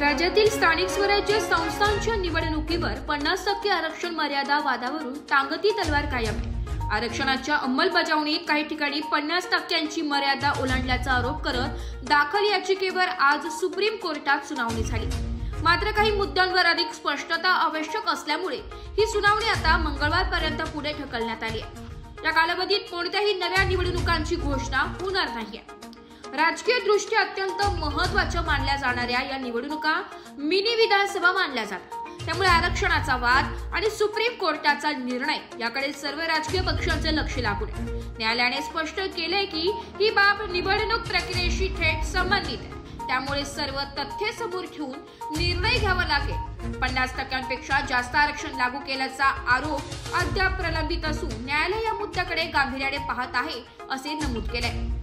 राज्यातील स्थानिक स्वराज्य संस्थांच्या निवडणुकीवर 50% आरक्षण मर्यादा वादावरून टांगती तलवार कायम आहे। आरक्षणाच्या अंमलबजावणीत काही ठिकाणी 50%ची मर्यादा ओलांडल्याचा आरोप करत दाखल याचिकेवर आज सुप्रीम कोर्टात सुनावणी झाली। मात्र काही मुद्द्यांवर अधिक स्पष्टता आवश्यक असल्यामुळे ही सुनावणी आता मंगळवारपर्यंत पुढे ढकलण्यात आली आहे। या कालावधीत कोणत्याही नव्या निवडणुकांची घोषणा होणार नाहीये। राजकीय दृष्ट्या अत्यंत महत्त्वाच्या मानल्या जाणाऱ्या या निवडणुका मिनी विधानसभा मानल्या जातात। त्यामुळे आरक्षणाचा वाद आणि सुप्रीम कोर्टाचा निर्णय याकडे सर्व राजकीय पक्षांचे लक्ष लागून आहे। न्यायालयाने स्पष्ट केले की ही बाब निवडणूक प्रक्रियेशी थेट संबंधित आहे। त्यामुळे सर्व तथ्ये समोर ठेवून निर्णय घ्यावा लागेल। 50%पेक्षा जास्त आरक्षण लागू केल्याचा आरोप अद्याप प्रलंबित असून न्यायालय या मुद्द्याकडे गांभीर्याने पाहत आहे असे नमूद केले।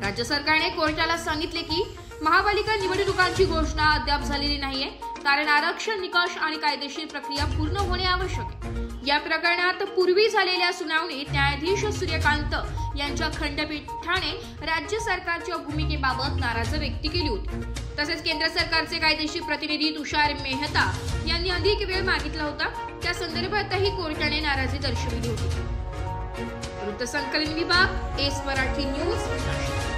राज्य सरकारने कोर्टाला सांगितले की महापालिका निवडणुकांची घोषणा अद्याप झालेली नाहीये, कारण आरक्षण निकष आणि कायदेशीर प्रक्रिया पूर्ण होणे आवश्यक आहे। या प्रकरणात पूर्वी झालेल्या सुनावणीत न्यायाधीश सूर्यकांत यांच्या खंडपीठाने राज्य सरकारच्या भूमिकेबाबत नाराजी व्यक्त केली होती। तसेच केंद्र सरकारचे कायदेशीर प्रतिनिधी तुषार मेहता यांनी अधिक वेळ मागितला होता। त्या संदर्भातही कोर्टाने नाराजी दर्शविली होती। वृत्तसंकलन विभाग, एस मराठी न्यूज।